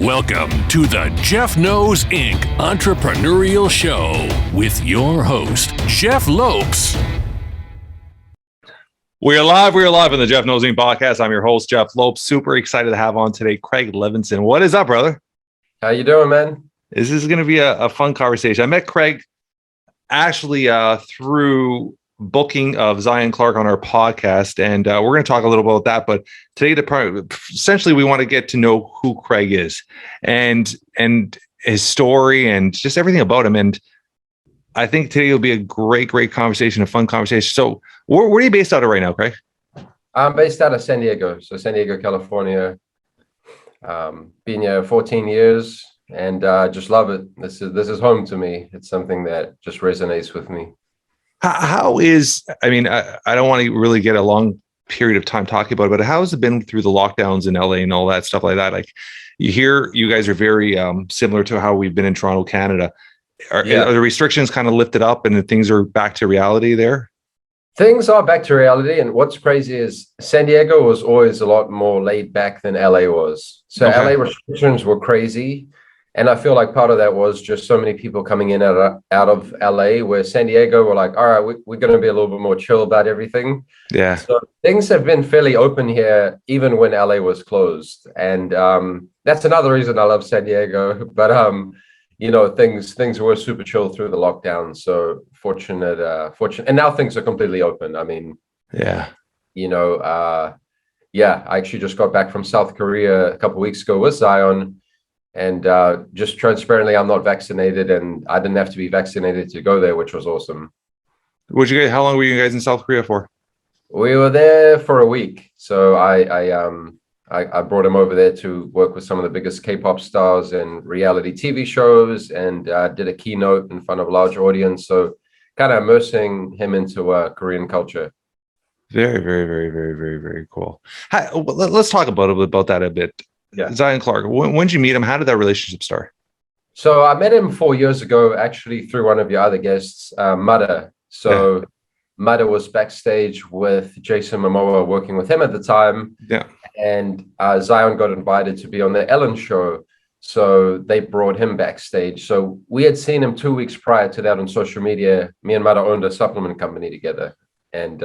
Welcome to the Jeff Knows Inc. Entrepreneurial Show with your host, Jeff Lopes. We're live on the Jeff Knows Inc. podcast. I'm your host, Jeff Lopes. Super excited to have on today Craig Levinson. What is up, brother? How you doing, man? This is going to be a fun conversation. I met Craig actually through booking of Zion Clark on our podcast, and we're going to talk a little about that. But today, essentially, we want to get to know who Craig is and his story and just everything about him. And I think today will be a great conversation, a fun conversation. So, where are you based out of right now, Craig? I'm based out of San Diego, San Diego, California. Been here 14 years, and just love it. This is home to me. It's something that just resonates with me. How is, I don't want to really get a long period of time talking about it, but how has it been through the lockdowns in LA and all that stuff like that? Like, you hear you guys are very similar to how we've been in Toronto, Canada. Are the restrictions kind of lifted up and things are back to reality there? Things are back to reality. And what's crazy is San Diego was always a lot more laid back than LA was. So LA restrictions were crazy. And I feel like part of that was just so many people coming in out of LA, where San Diego were like, all right, we're going to be a little bit more chill about everything. Yeah. So things have been fairly open here, even when LA was closed. And that's another reason I love San Diego. But, things were super chill through the lockdown. So fortunate. And now things are completely open. I actually just got back from South Korea a couple of weeks ago with Zion. And just transparently, I'm not vaccinated, and I didn't have to be vaccinated to go there, which was awesome. How long were you guys in South Korea for? We were there for a week. So I brought him over there to work with some of the biggest K-pop stars and reality TV shows, and did a keynote in front of a large audience. So kind of immersing him into Korean culture. Very, very, very, very, very, very cool. Let's talk about that a bit. Yeah. Zion Clark, when did you meet him? How did that relationship start? So I met him 4 years ago, actually, through one of your other guests, Mada. So Mada was backstage with Jason Momoa, working with him at the time. Yeah. And Zion got invited to be on the Ellen show. So they brought him backstage. So we had seen him 2 weeks prior to that on social media. Me and Mada owned a supplement company together. And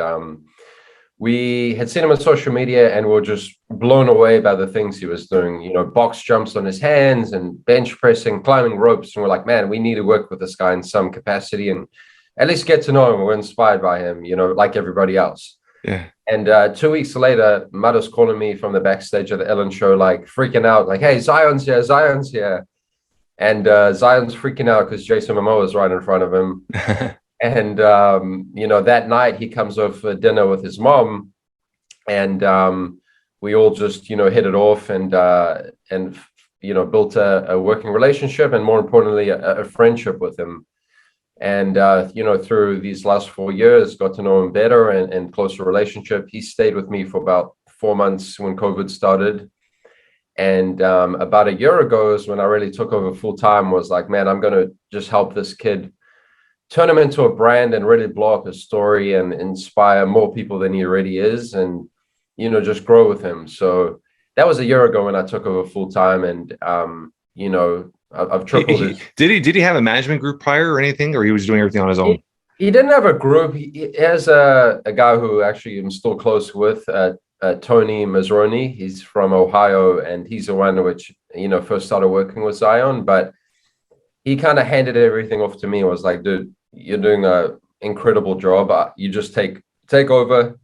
we had seen him on social media and were just blown away by the things he was doing, box jumps on his hands and bench pressing, climbing ropes. And we're like, man, we need to work with this guy in some capacity and at least get to know him. We're inspired by him, like everybody else. Yeah. And 2 weeks later, Mada's calling me from the backstage of the Ellen show, like freaking out, like, hey, Zion's here. And Zion's freaking out because Jason Momoa is right in front of him. And, that night he comes over for dinner with his mom, and we all just, hit it off and built a working relationship, and more importantly, a friendship with him. And, through these last 4 years, got to know him better and closer relationship. He stayed with me for about 4 months when COVID started. And about a year ago is when I really took over full time, was like, man, I'm going to just help this kid turn him into a brand and really blow up his story and inspire more people than he already is, and, just grow with him. So that was a year ago when I took over full time, and, I've tripled his. Did he have a management group prior or anything, or he was doing everything on his own? He didn't have a group. He has a guy who actually I'm still close with, Tony Masroni. He's from Ohio, and he's the one which, first started working with Zion, but he kind of handed everything off to me. Was like, dude, you're doing an incredible job. You just take over.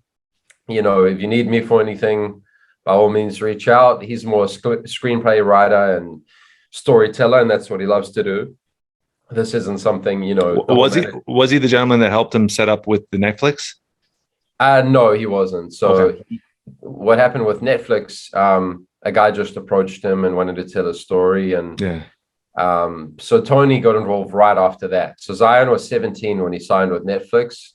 If you need me for anything, by all means, reach out. He's more a screenplay writer and storyteller, and that's what he loves to do. This isn't something, Was he the gentleman that helped him set up with the Netflix? No, he wasn't. So what happened with Netflix? A guy just approached him and wanted to tell a story, and so Tony got involved right after that. So Zion was 17 when he signed with Netflix,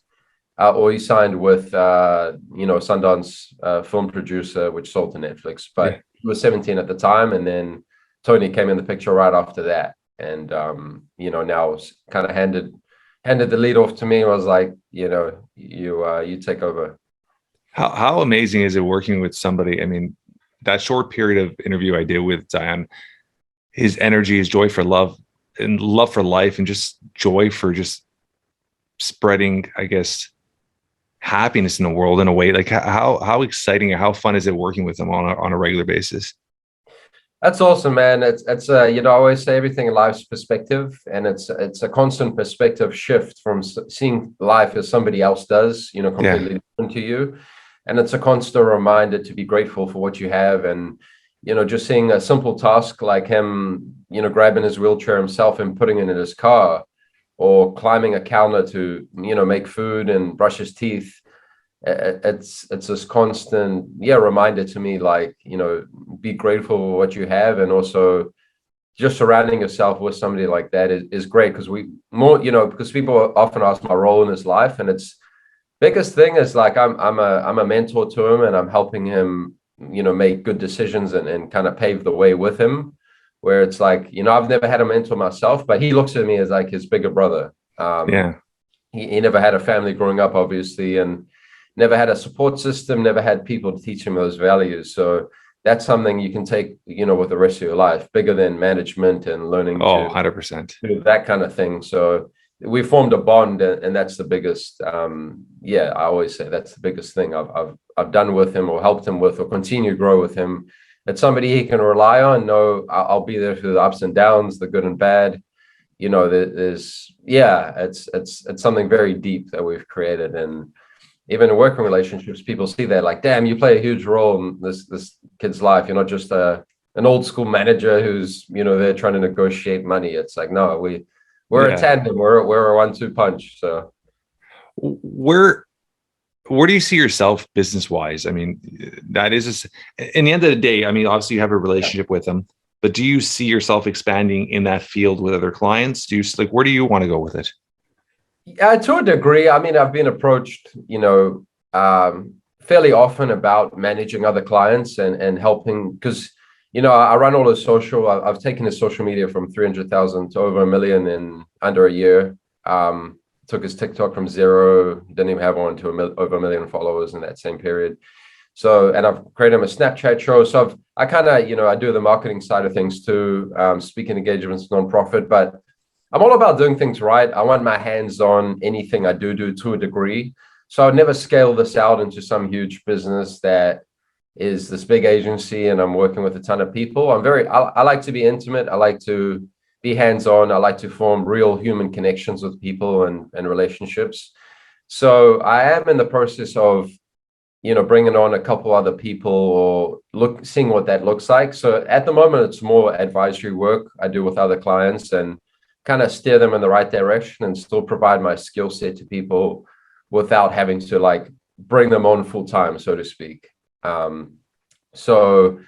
or he signed with Sundance film producer, which sold to Netflix. But he was 17 at the time, and then Tony came in the picture right after that. And now it's kind of handed the lead off to me. I was like, you take over. How amazing is it working with somebody? I mean, that short period of interview I did with Zion, his energy, his joy for love and love for life, and just joy for just spreading, I guess, happiness in the world in a way. Like how exciting or how fun is it working with him on a regular basis? That's awesome, man. It's I always say everything in life's perspective, and it's a constant perspective shift from seeing life as somebody else does, completely different to you. And it's a constant reminder to be grateful for what you have. And, just seeing a simple task like him, grabbing his wheelchair himself and putting it in his car, or climbing a counter to, make food and brush his teeth. It's this constant reminder to me, like, be grateful for what you have, and also just surrounding yourself with somebody like that is great, because because people often ask my role in his life, and it's biggest thing is like I'm a mentor to him, and I'm helping him make good decisions and kind of pave the way with him, where it's like, I've never had a mentor myself, but he looks at me as like his bigger brother. He never had a family growing up, obviously, and never had a support system, never had people to teach him those values. So that's something you can take, with the rest of your life, bigger than management and learning 100%. do that kind of thing. So we formed a bond, and that's the biggest, I always say that's the biggest thing I've done with him, or helped him with, or continue to grow with him. It's somebody he can rely on. No, I'll be there through the ups and downs, the good and bad. It's something very deep that we've created. And even in working relationships, people see that, like, damn, you play a huge role in this kid's life. You're not just an old school manager who's, they're trying to negotiate money. It's like, no, we're a tandem. We're a 1-2 punch. So where do you see yourself business wise? I mean, that is in the end of the day, I mean, obviously you have a relationship with them, but do you see yourself expanding in that field with other clients? Where do you want to go with it? To a degree. I mean, I've been approached, fairly often about managing other clients and helping, because, I run all his social. I've taken his social media from 300,000 to over 1 million in under a year. Took his TikTok from 0, didn't even have one, to over 1 million followers in that same period. So, and I've created him a Snapchat show. So I kind of, I do the marketing side of things too, speaking engagements, nonprofit, but I'm all about doing things right. I want my hands on anything I do to a degree. So I'd never scale this out into some huge business that is this big agency and I'm working with a ton of people. I like to be intimate. I like to be hands-on. I like to form real human connections with people and relationships. So I am in the process of, bringing on a couple other people, or seeing what that looks like. So at the moment, it's more advisory work I do with other clients, and kind of steer them in the right direction and still provide my skill set to people without having to like bring them on full time, so to speak. So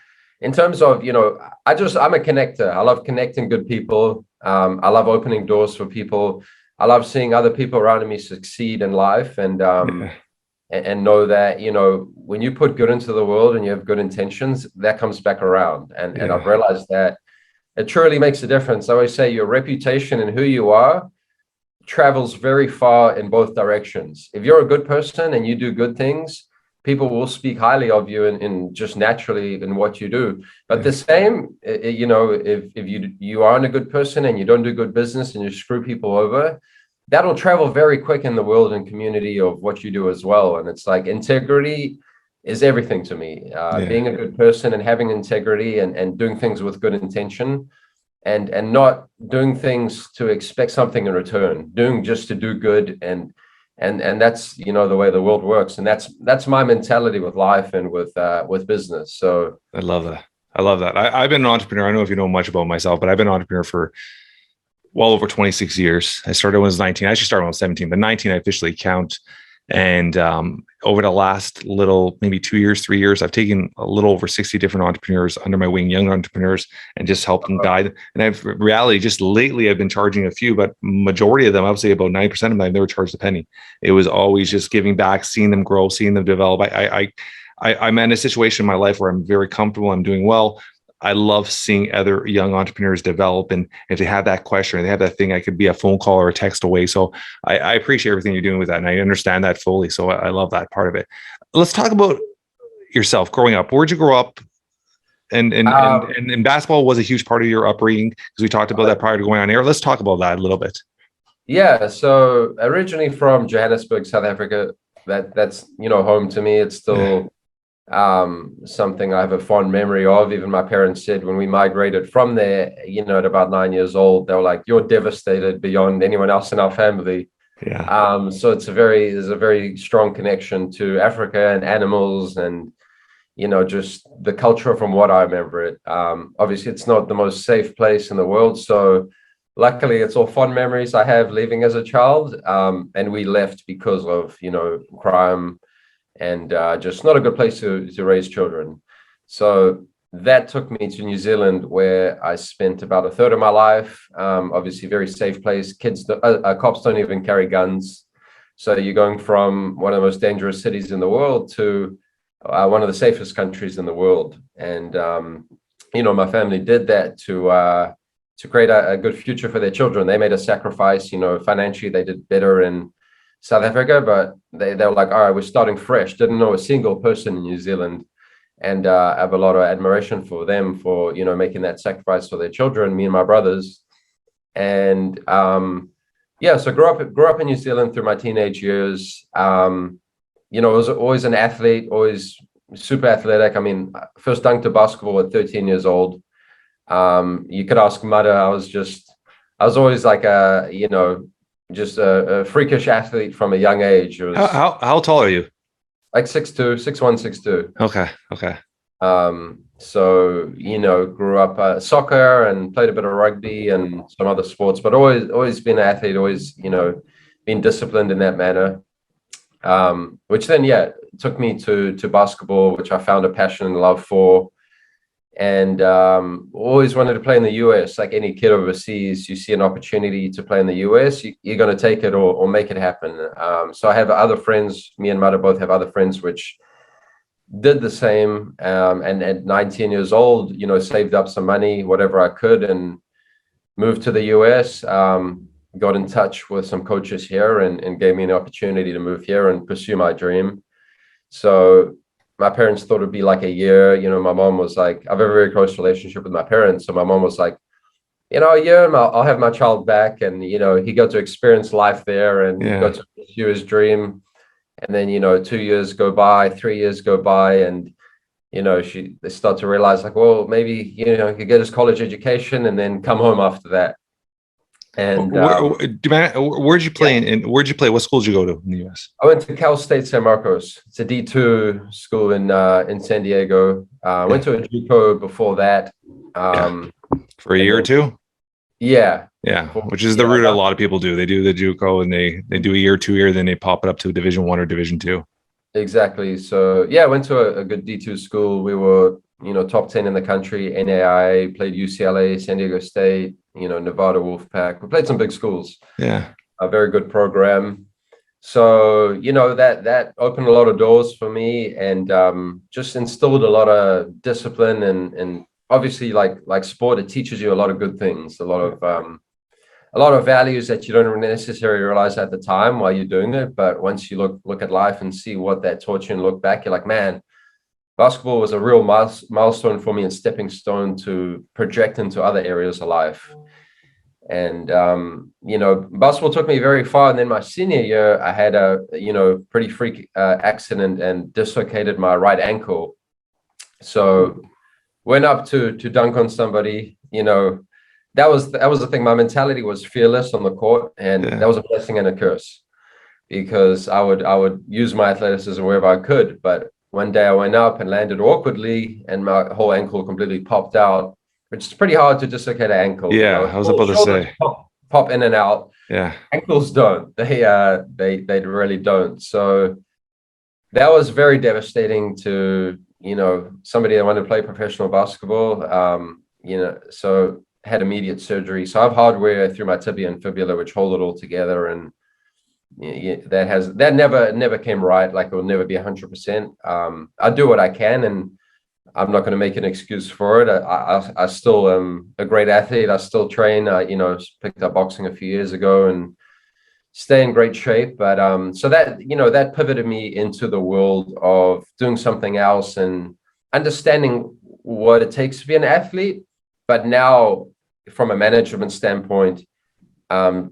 in terms of, I'm a connector. I love connecting good people. I love opening doors for people. I love seeing other people around me succeed in life, and know that, when you put good into the world and you have good intentions, that comes back around. And I've realized that it truly makes a difference. I always say your reputation and who you are travels very far in both directions. If you're a good person and you do good things, people will speak highly of you and just naturally in what you do. But the same, if you aren't a good person and you don't do good business and you screw people over, that'll travel very quick in the world and community of what you do as well. And it's like integrity is everything to me. Being a good person and having integrity and doing things with good intention, and not doing things to expect something in return, doing just to do good. And that's, the way the world works. And that's my mentality with life and with business. So I love that. I've been an entrepreneur. I don't know if you know much about myself, but I've been an entrepreneur for well over 26 years. I started when I was 19. I actually started when I was 17, but 19 I officially count. And over the last maybe 2 years, 3 years, I've taken a little over 60 different entrepreneurs under my wing, young entrepreneurs, and just helped them guide. And reality, just lately, I've been charging a few, but majority of them, I would say about 90% of them, I've never charged a penny. It was always just giving back, seeing them grow, seeing them develop. I'm in a situation in my life where I'm very comfortable. I'm doing well. I love seeing other young entrepreneurs develop. And if they have that question or they have that thing, I could be a phone call or a text away. So I appreciate everything you're doing with that. And I understand that fully. So I love that part of it. Let's talk about yourself growing up. Where'd you grow up? And basketball was a huge part of your upbringing, because we talked about that prior to going on air. Let's talk about that a little bit. Yeah, so originally from Johannesburg, South Africa, that's home to me. It's still something I have a fond memory of. Even my parents said when we migrated from there, at about 9 years old, they were like, "You're devastated beyond anyone else in our family." Yeah. So there's a very strong connection to Africa and animals and just the culture from what I remember it. Obviously, it's not the most safe place in the world. So luckily, it's all fond memories I have leaving as a child. And we left because of, crime and just not a good place to raise children. So that took me to New Zealand, where I spent about a third of my life. Obviously, very safe place. Cops don't even carry guns. So you're going from one of the most dangerous cities in the world to one of the safest countries in the world. And, my family did that to create a good future for their children. They made a sacrifice, financially they did better in South Africa, but they were like, all right, we're starting fresh. Didn't know a single person in New Zealand. And I have a lot of admiration for them for, making that sacrifice for their children, me and my brothers. And so grew up in New Zealand through my teenage years. I was always an athlete, always super athletic. I mean, first dunked a basketball at 13 years old. You could ask Mudder. I was always like just a freakish athlete from a young age. It was how tall are you? like 6'2", 6'1", 6'2". Okay. So, grew up soccer and played a bit of rugby and some other sports, but always been an athlete, always, been disciplined in that manner. Which then, took me to basketball, which I found a passion and love for. And always wanted to play in the US. Like any kid overseas, you see an opportunity to play in the US, you're going to take it or make it happen. So I have other friends, me and Mata both have other friends which did the same. And at 19 years old, saved up some money, whatever I could, and moved to the US. Got in touch with some coaches here and gave me an opportunity to move here and pursue my dream. So my parents thought it'd be like a year. My mom was like, I have a very close relationship with my parents. So my mom was like, a year and I'll have my child back. And, he got to experience life there and got to pursue his dream. And then, 2 years go by, 3 years go by. And, they start to realize like, well, maybe, he could get his college education and then come home after that. And where'd you play where'd you play? What school did you go to in the US? I went to Cal State San Marcos. It's a D2 school in San Diego. Went to a JUCO before that. For a year or two? Yeah. Which is the route a lot of people do. They do the JUCO and they do a year, 2 year, then they pop it up to Division 1 or Division 2. Exactly. So I went to a good D2 school. We were, top 10 in the country, NAIA, played UCLA, San Diego State, Nevada Wolfpack. We played some big schools. Yeah. A very good program. So, that opened a lot of doors for me and just instilled a lot of discipline and obviously like sport, it teaches you a lot of good things, a lot of values that you don't necessarily realize at the time while you're doing it. But once you look at life and see what that taught you and look back, you're like, man, basketball was a real milestone for me and stepping stone to project into other areas of life. And, basketball took me very far. And then my senior year, I had a, pretty freak accident and dislocated my right ankle. So went up to dunk on somebody, that was the thing. My mentality was fearless on the court, and that was a blessing and a curse because I would use my athleticism wherever I could. But one day I went up and landed awkwardly and my whole ankle completely popped out, which is pretty hard to dislocate an ankle. Yeah, I was about to say. Pop in and out. Yeah. Ankles don't. They really don't. So that was very devastating to, somebody that wanted to play professional basketball. So had immediate surgery. So I have hardware through my tibia and fibula, which hold it all together. And that never came right. Like it will never be 100%. I do what I can, and I'm not going to make an excuse for it. I still am a great athlete. I still train. Picked up boxing a few years ago and stay in great shape. But so that pivoted me into the world of doing something else and understanding what it takes to be an athlete, but now from a management standpoint,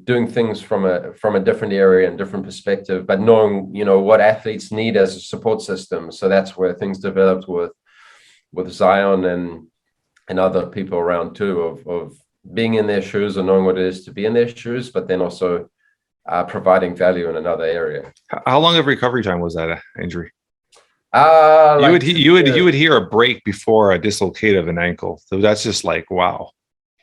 doing things from a different area and different perspective, but knowing, what athletes need as a support system. So that's where things developed with Zion and other people around too, of being in their shoes and knowing what it is to be in their shoes, but then also providing value in another area. How long of recovery time was that injury? Like you would hear a break before a dislocate of an ankle. So that's just like, wow.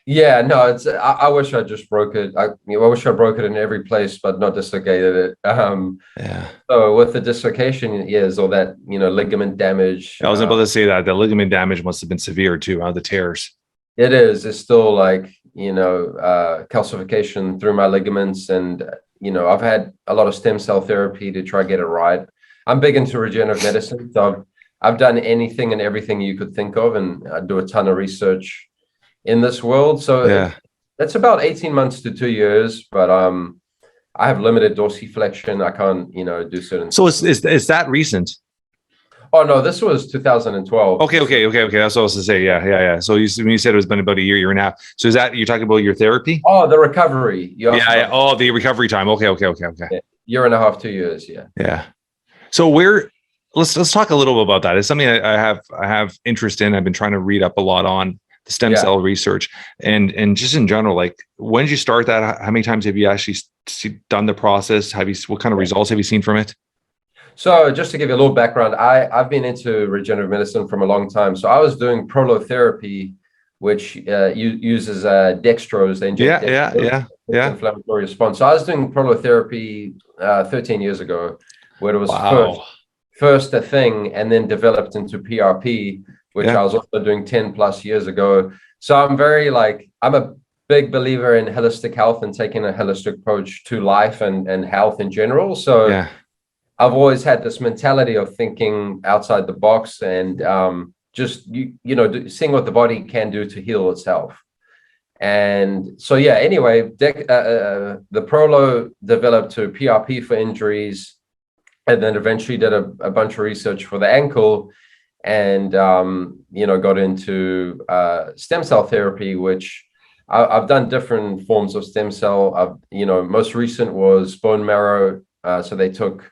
Yeah, no, it's. I wish I just broke it. I wish I broke it in every place, but not dislocated it. Yeah. So with the dislocation, yes, all that ligament damage. I was able to say that the ligament damage must have been severe too. The tears. It is. It's still like calcification through my ligaments, and I've had a lot of stem cell therapy to try to get it right. I'm big into regenerative medicine, so I've done anything and everything you could think of, and I do a ton of research in this world. So that's about 18 months to 2 years, but I have limited dorsiflexion. I can't, do certain. So is that recent? Oh no, this was 2012. Okay. That's what I was supposed to say. Yeah. So when you said it was been about a year and a half. So is that you're talking about your therapy? Oh, the recovery. Yeah. Oh, the recovery time. Okay. Yeah. Year and a half, 2 years. Yeah. Yeah. So let's talk a little bit about that. It's something I have interest in. I've been trying to read up a lot on the stem cell research and just in general. Like, when did you start that? How many times have you actually done the process? What kind of results have you seen from it? So just to give you a little background, I've been into regenerative medicine from a long time. So I was doing prolotherapy, which uses dextrose. They inject dextrose, inflammatory response. So I was doing prolotherapy 13 years ago, where it was first a thing and then developed into PRP, which I was also doing 10 plus years ago. So I'm I'm a big believer in holistic health and taking a holistic approach to life and health in general. So I've always had this mentality of thinking outside the box and just, seeing what the body can do to heal itself. And so, anyway, the Prolo developed to PRP for injuries, and then eventually did a bunch of research for the ankle and, got into stem cell therapy, which I've done different forms of stem cell. Most recent was bone marrow. So they took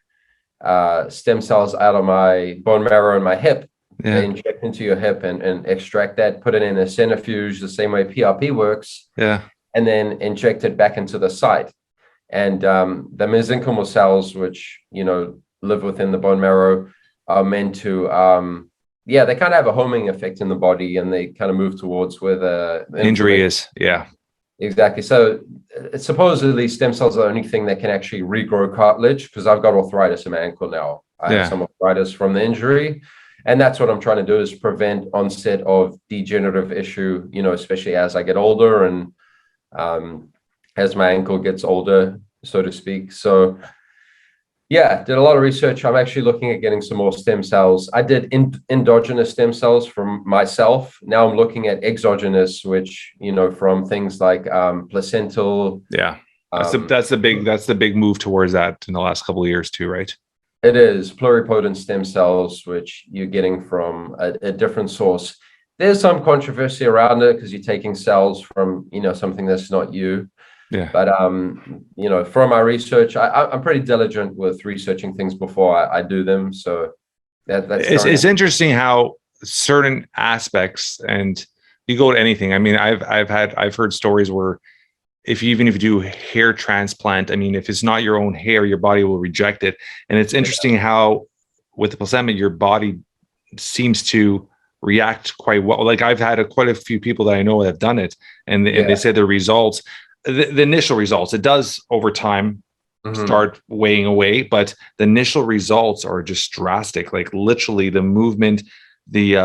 stem cells out of my bone marrow in my hip. They inject into your hip and extract that, put it in a centrifuge, the same way PRP works. And then inject it back into the site. And the mesenchymal cells, which, live within the bone marrow, are meant to, they kind of have a homing effect in the body, and they kind of move towards where the injury is. Yeah, exactly. So supposedly stem cells are the only thing that can actually regrow cartilage, because I've got arthritis in my ankle now. I have some arthritis from the injury. And that's what I'm trying to do, is prevent onset of degenerative issue, especially as I get older and as my ankle gets older, so to speak. So did a lot of research. I'm actually looking at getting some more stem cells. I did endogenous stem cells from myself. Now I'm looking at exogenous, which, from things like placental. Yeah. That's the big move towards that in the last couple of years too, right? It is pluripotent stem cells, which you're getting from a different source. There's some controversy around it because you're taking cells from, something that's not you. Yeah. But, from my research, I'm pretty diligent with researching things before I do them. So that's it's interesting how certain aspects, and you go to anything. I mean, I've heard stories where even if you do hair transplant, I mean, if it's not your own hair, your body will reject it. And it's interesting how with the placenta, your body seems to react quite well. Like, I've had quite a few people that I know that have done it, and they say the results, the initial results, it does over time start weighing away, but the initial results are just drastic. Like, literally the movement, the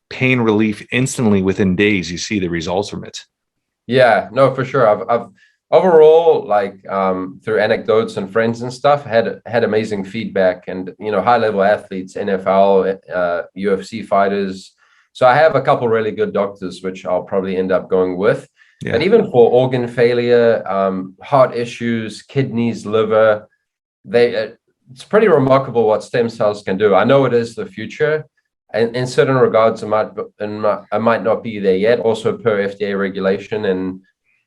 pain relief instantly within days, you see the results from it. Yeah, no, for sure. I've overall, through anecdotes and friends and stuff, had amazing feedback, and high level athletes, NFL, UFC fighters. So I have a couple really good doctors, which I'll probably end up going with. Yeah. But even for organ failure, heart issues, kidneys, liver, it's pretty remarkable what stem cells can do. I know it is the future, in certain regards, I might not be there yet, also per FDA regulation and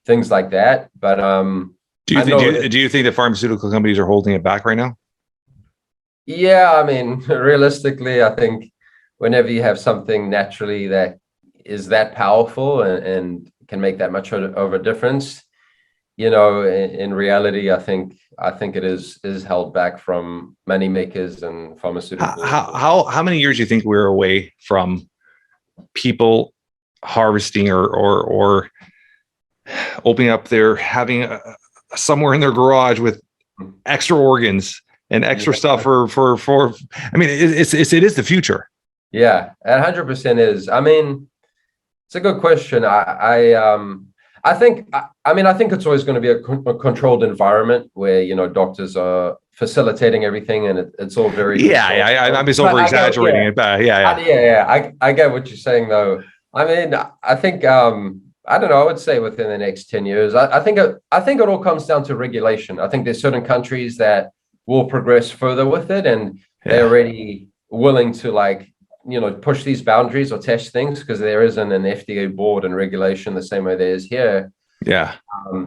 things like that. But do you think the pharmaceutical companies are holding it back right now? Yeah, I mean, realistically, I think whenever you have something naturally that is that powerful and can make that much of a difference, in reality, I think it is held back from money makers and pharmaceuticals. How many years do you think we're away from people harvesting or opening up having somewhere in their garage with extra organs and extra stuff for I mean, it is the future. Yeah, 100% is. I mean, it's a good question. I think it's always going to be a controlled environment where, doctors are facilitating everything and it's all very I'm just over exaggerating it, but I get what you're saying though. I mean, I think I don't know, I would say within the next 10 years, I think it all comes down to regulation. I think there's certain countries that will progress further with it and they're already willing to push these boundaries or test things because there isn't an FDA board and regulation the same way there is here. Yeah.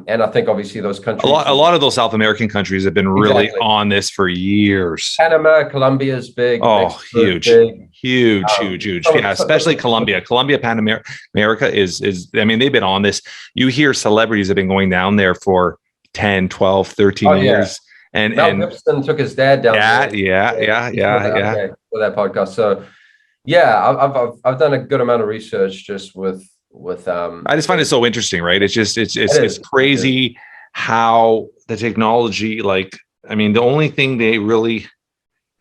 And I think obviously those countries, a lot of those South American countries have been really on this for years. Panama, Colombia is big. Oh, huge. Yeah, especially Colombia. Pan America is, I mean, they've been on this. You hear celebrities have been going down there for 10, 12, 13 years. And Mel Gibson took his dad down there. Yeah. For that podcast. So yeah, I've done a good amount of research just with I just find it so interesting, right? It's crazy how the technology, I mean, the only thing they really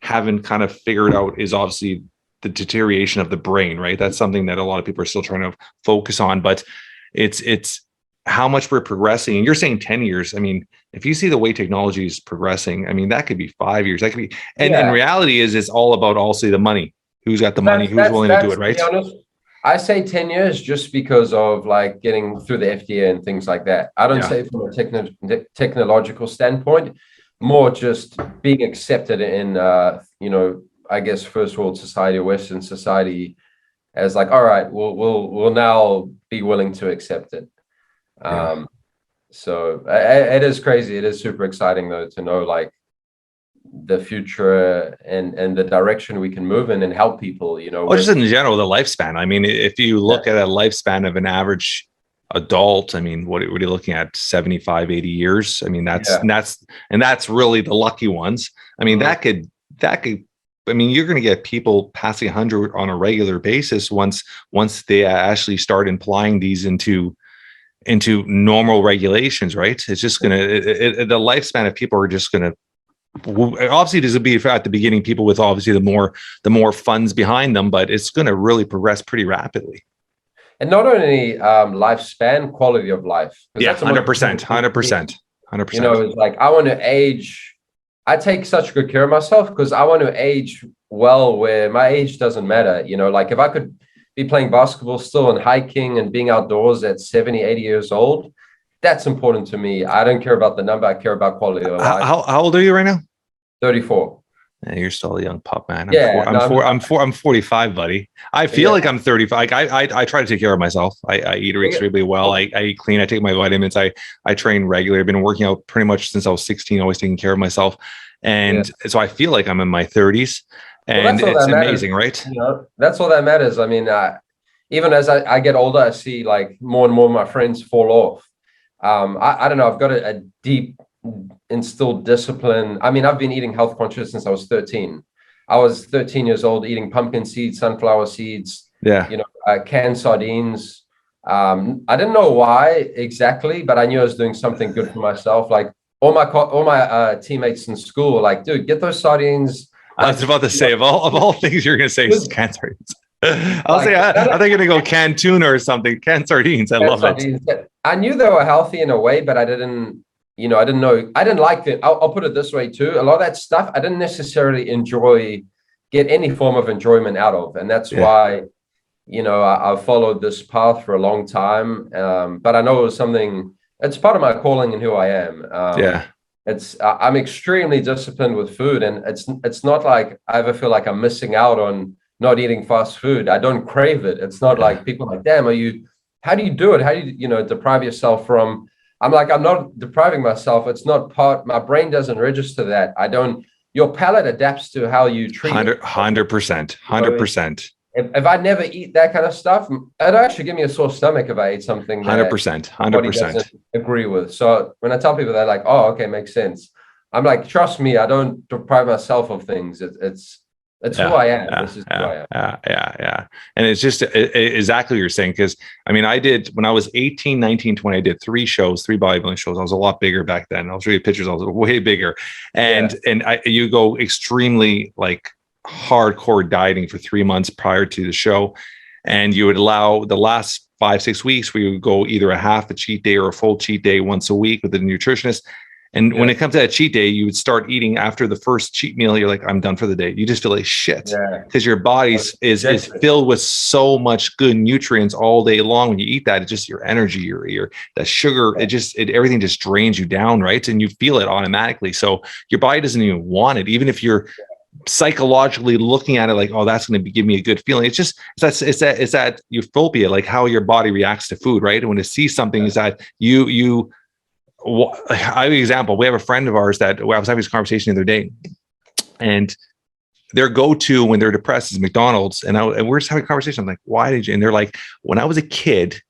haven't kind of figured out is obviously the deterioration of the brain, right? That's something that a lot of people are still trying to focus on, but it's how much we're progressing. And you're saying 10 years. I mean, if you see the way technology is progressing, I mean, that could be 5 years. That could be, and in reality it's all about also the money. Who's got the money? Who's willing to do it, right? To be honest, I say 10 years just because of getting through the FDA and things like that. I don't say from a technological standpoint, more just being accepted in, I guess, first world society, Western society as all right, we'll now be willing to accept it. So it is crazy. It is super exciting though, to know the future and the direction we can move in and help people, well, just in general, the lifespan. I mean, if you look at a lifespan of an average adult, I mean, what are you looking at? 75, 80 years. I mean, that's really the lucky ones. I mean, that could, I mean, you're going to get people passing 100 on a regular basis once they actually start implying these into normal regulations, right? It's just going to, the lifespan of people are just going to, obviously there's going to be at the beginning people with obviously the more funds behind them, but it's going to really progress pretty rapidly. And not only lifespan, quality of life. Yeah, 100%. It's I want to age. I take such good care of myself because I want to age well where my age doesn't matter. If I could be playing basketball still and hiking and being outdoors at 70, 80 years old, that's important to me. I don't care about the number. I care about quality of life. How old are you right now? 34. Yeah, you're still a young pup, man. I'm 45, buddy. I feel like I'm 35. I try to take care of myself. I eat extremely well. I eat clean. I take my vitamins. I train regularly. I've been working out pretty much since I was 16, always taking care of myself. And so I feel like I'm in my 30s. And it's amazing, right? That's all that matters. I mean, even as I get older, I see more and more of my friends fall off. I don't know. I've got a deep instilled discipline. I mean, I've been eating health conscious since I was 13. I was 13 years old eating pumpkin seeds, sunflower seeds, canned sardines. I didn't know why exactly, but I knew I was doing something good for myself. All my teammates in school were like, dude, get those sardines. I was about to say, of all things you're going to say is canned sardines. I'll say, are they going to go canned tuna or something? Canned sardines. I love it. I knew they were healthy in a way, but I didn't know. I didn't like it. I'll put it this way too. A lot of that stuff, I didn't necessarily get any form of enjoyment out of. And that's why, I've followed this path for a long time. But I know it was something, it's part of my calling and who I am. I'm extremely disciplined with food, and it's not like I ever feel like I'm missing out on not eating fast food. I don't crave it. It's not like people are like, damn, how do you do it? How do you, deprive yourself from, I'm like, I'm not depriving myself. It's not my brain doesn't register that. Your palate adapts to how you treat it. 100%. If I never eat that kind of stuff, it'd actually give me a sore stomach if I ate something that 100% doesn't agree with. So when I tell people, they're like, oh, okay, makes sense. I'm like, trust me, I don't deprive myself of things. It's who I am. This is who I am. Yeah. And it's just exactly what you're saying. Because I mean, when I was 18, 19, 20, I did 3 bodybuilding shows. I was a lot bigger back then. I'll show you pictures. I was way bigger. And you go extremely like hardcore dieting for 3 months prior to the show. And you would allow the last 5-6 weeks, we would go either a half a cheat day or a full cheat day once a week with a nutritionist. And when it comes to that cheat day, you would start eating after the first cheat meal. You're like, I'm done for the day. You just feel like shit because your body is filled with so much good nutrients all day long. When you eat that, it's just your energy, your that sugar, everything just drains you down, right? And you feel it automatically. So your body doesn't even want it, even if you're psychologically looking at it like, oh, that's going to give me a good feeling. It's that euphobia, like how your body reacts to food, right? And when it sees something is that I have an example. We have a friend of ours that I was having this conversation the other day, and their go-to when they're depressed is McDonald's. And we're just having a conversation. I'm like, why did you? And they're like, when I was a kid,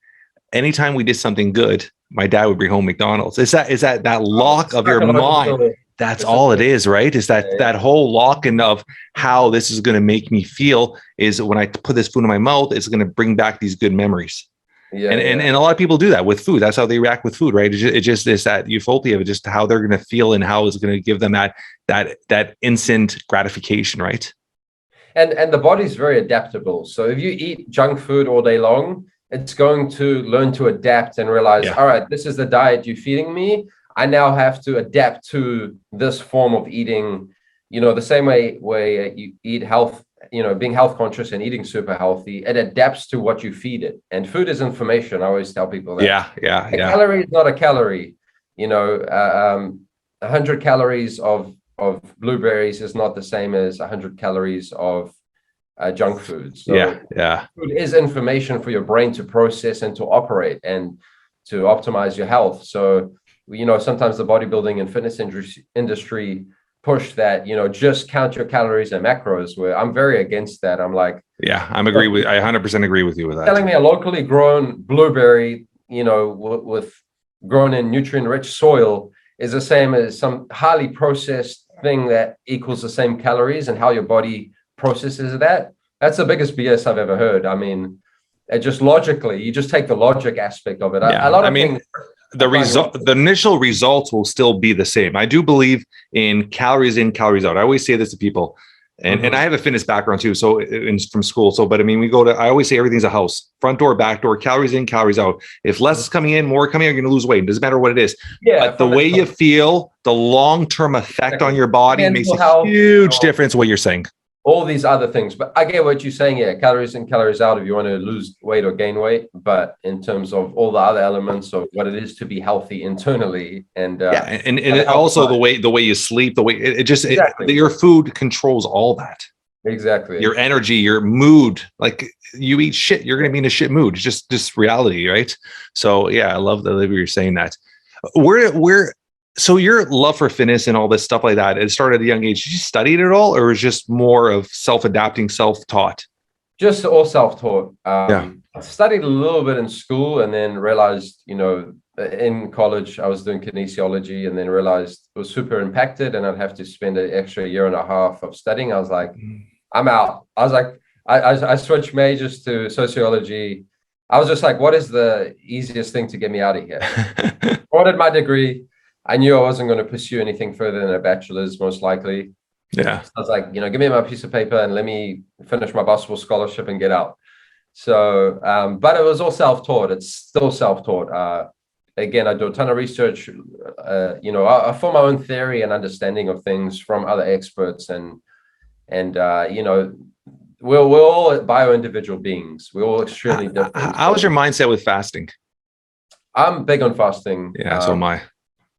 anytime we did something good, my dad would bring home McDonald's. Is that lock of your mind? That's all it is, right? Is that whole lock-in of how this is going to make me feel is when I put this food in my mouth, it's going to bring back these good memories. And a lot of people do that with food. That's how they react with food, right? It just is that euphoria of just how they're going to feel and how it's going to give them that instant gratification, right? And the body's very adaptable. So if you eat junk food all day long, it's going to learn to adapt and realize, all right, this is the diet you're feeding me. I now have to adapt to this form of eating, the same way you eat health, being health conscious and eating super healthy, it adapts to what you feed it. And food is information. I always tell people that. A calorie is not a calorie. 100 calories of blueberries is not the same as 100 calories of junk food. So food is information for your brain to process and to operate and to optimize your health. So, sometimes the bodybuilding and fitness industry push that, just count your calories and macros, where I'm very against that. I'm like, I 100% agree with you with that. Telling me a locally grown blueberry, with grown in nutrient rich soil is the same as some highly processed thing that equals the same calories, and how your body processes that. That's the biggest BS I've ever heard. I mean, it just logically, you just take the logic aspect of it. A lot of things. The initial results will still be the same. I do believe in calories in, calories out. I always say this to people, and I have a fitness background too. So from school. So, but I mean, I always say everything's a house, front door, back door, calories in, calories out. If less is coming in, more coming out, you're going to lose weight. It doesn't matter what it is. But the way you feel, the long-term effect on your body makes a huge difference. What you're saying. All these other things, but I get what you're saying. Calories in, calories out, if you want to lose weight or gain weight. But in terms of all the other elements of what it is to be healthy internally, and also the way you sleep, the way your food controls all that. Exactly. Your energy, your mood. Like you eat shit, you're going to be in a shit mood. It's just reality, right? So I love that you're saying that. So your love for fitness and all this stuff like that, it started at a young age. Did you study it at all, or was it just more of self-adapting, self-taught? Just all self-taught. I studied a little bit in school, and then realized, in college, I was doing kinesiology, and then realized it was super impacted, and I'd have to spend an extra year and a half of studying. I was like, I'm out. I was like, I switched majors to sociology. I was just like, what is the easiest thing to get me out of here? Ordered my degree. I knew I wasn't going to pursue anything further than a bachelor's, most likely. So I was like, give me my piece of paper and let me finish my basketball scholarship and get out. So, but it was all self-taught. It's still self-taught. Again, I do a ton of research. I form my own theory and understanding of things from other experts, and we're all bio-individual beings. We're all extremely different. How was your mindset with fasting? I'm big on fasting. So am I.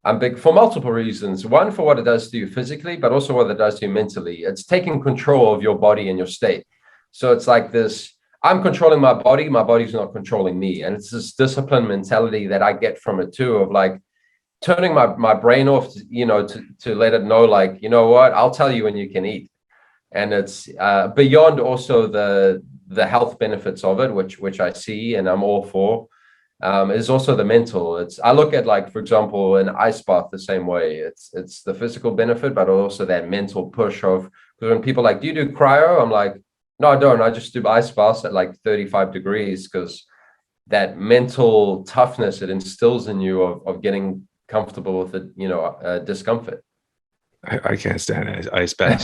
I'm big for multiple reasons. One, for what it does to you physically, but also what it does to you mentally. It's taking control of your body and your state. So it's like this, I'm controlling my body's not controlling me. And it's this discipline mentality that I get from it too, of like turning my brain off, to let it know, like, you know what, I'll tell you when you can eat. And it's beyond also the health benefits of it, which I see and I'm all for, is also the mental. I look at, like, for example, an ice bath the same way. It's the physical benefit, but also that mental push of, because when people are like, do you do cryo? I'm like, no, I don't. I just do ice baths at like 35 degrees, because that mental toughness it instills in you of getting comfortable with it, discomfort. I can't stand ice baths.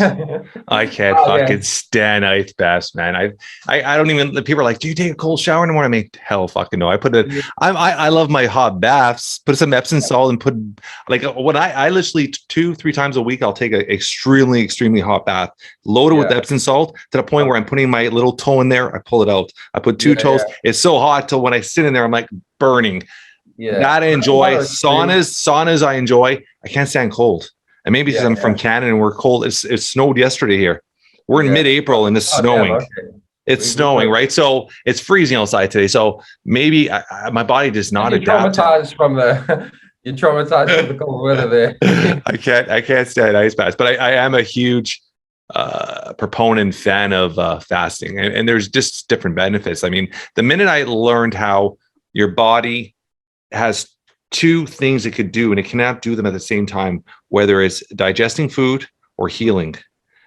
I can't fucking stand ice baths, man. I don't even. People are like, "Do you take a cold shower in the morning?" I mean, hell, fucking no. I put it. I love my hot baths. Put some Epsom salt and put, like, when I literally 2-3 times a week I'll take an extremely hot bath, loaded with Epsom salt to the point where I'm putting my little toe in there. I pull it out. I put 2 toes. It's so hot till when I sit in there I'm like burning. Yeah, that I enjoy. Saunas I enjoy. I can't stand cold. And maybe because I'm from Canada and we're cold. It snowed yesterday here. We're in mid-April and it's snowing. It's snowing, right? So it's freezing outside today. So maybe my body does not adapt. You're traumatized from the cold weather there. I can't stand ice baths, but I am a huge proponent fan of fasting, and there's just different benefits. I mean, the minute I learned how your body has 2 things it could do, and it cannot do them at the same time, whether it's digesting food or healing.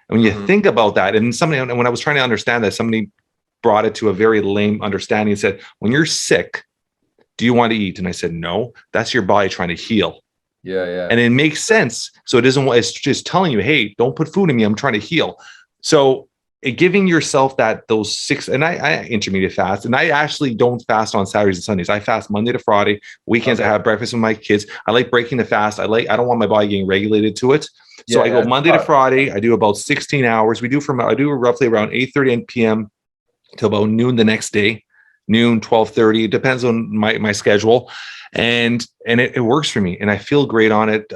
And when you think about that, and when I was trying to understand that, somebody brought it to a very lame understanding and said, when you're sick, do you want to eat? And I said, no, that's your body trying to heal. Yeah. And it makes sense. So it's just telling you, hey, don't put food in me. I'm trying to heal. So giving yourself those 6, and I intermediate fast, and I actually don't fast on Saturdays and Sundays. I fast Monday to Friday. Weekends I have breakfast with my kids. I like breaking the fast. I don't want my body getting regulated to it. So I go Monday to Friday. I do about 16 hours. I do roughly around 8:30 p.m. till about noon the next day, noon, 12:30. It depends on my schedule, and it works for me, and I feel great on it.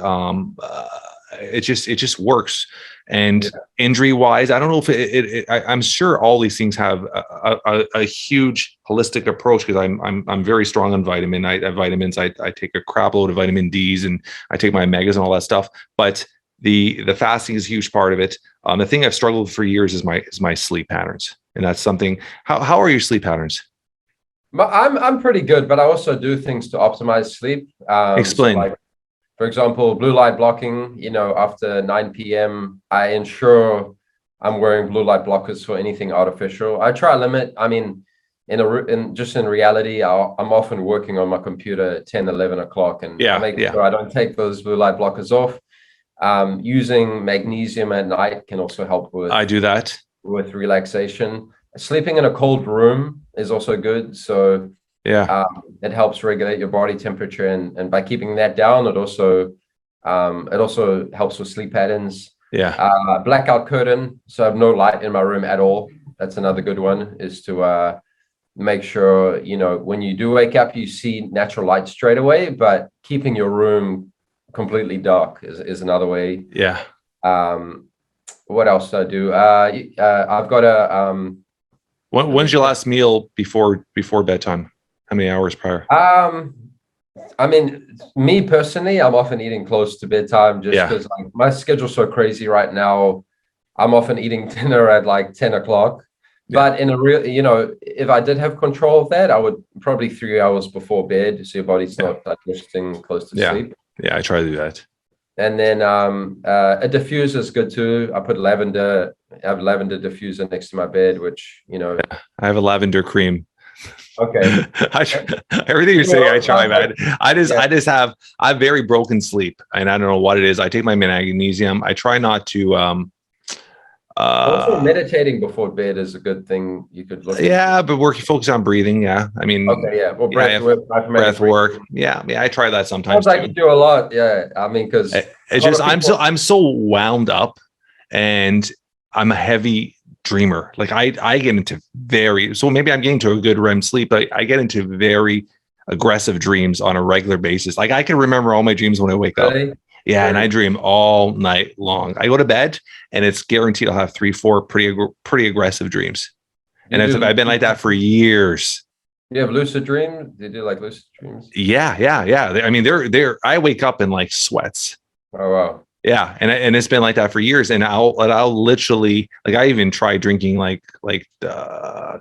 It just works. And injury wise, I don't know if I'm sure all these things have a huge holistic approach, because I'm very strong on vitamins. I take a crap load of vitamin D's, and I take my omegas and all that stuff. But the fasting is a huge part of it. The thing I've struggled with for years is my sleep patterns, and that's something. How are your sleep patterns? I'm pretty good, but I also do things to optimize sleep. Explain. So, like, for example, blue light blocking, after 9 p.m., I ensure I'm wearing blue light blockers for anything artificial. I try to limit, in reality, I'm often working on my computer at 10, 11 o'clock, and I make sure I don't take those blue light blockers off. Using magnesium at night can also help with. I do that. With relaxation. Sleeping in a cold room is also good. So it helps regulate your body temperature, and by keeping that down, it also helps with sleep patterns. Blackout curtain, so I have no light in my room at all. That's another good one, is to make sure when you do wake up, you see natural light straight away, but keeping your room completely dark is another way. What else do I do? I've got a when's your last meal before bedtime? How many hours prior? Me personally, I'm often eating close to bedtime, just because my schedule's so crazy right now. I'm often eating dinner at like 10 o'clock. But in a real, if I did have control of that, I would probably 3 hours before bed, so your body's not digesting close to sleep. I try to do that. And then a diffuser is good too. I have lavender diffuser next to my bed, which I have a lavender cream. Okay. Everything you're saying, I try, man. I have very broken sleep, and I don't know what it is. I take my magnesium. I try not to. Also, meditating before bed is a good thing you could look at. But focus on breathing. Yeah, I mean. Okay, yeah. Well, breath work. Yeah, I try that sometimes. Sounds like you do a lot. Yeah, because it's just I'm so wound up, and I'm a heavy dreamer. Like I get into maybe I'm getting to a good REM sleep, but I get into very aggressive dreams on a regular basis. Like I can remember all my dreams when I wake up. And I dream all night long. I go to bed and it's guaranteed I'll have 3-4 pretty aggressive dreams. And I've been like that for years. You have lucid dreams? Do you do like lucid dreams? Yeah. I mean, I wake up in like sweats. Oh, wow. Yeah, and it's been like that for years. And I'll literally, like, I even tried drinking like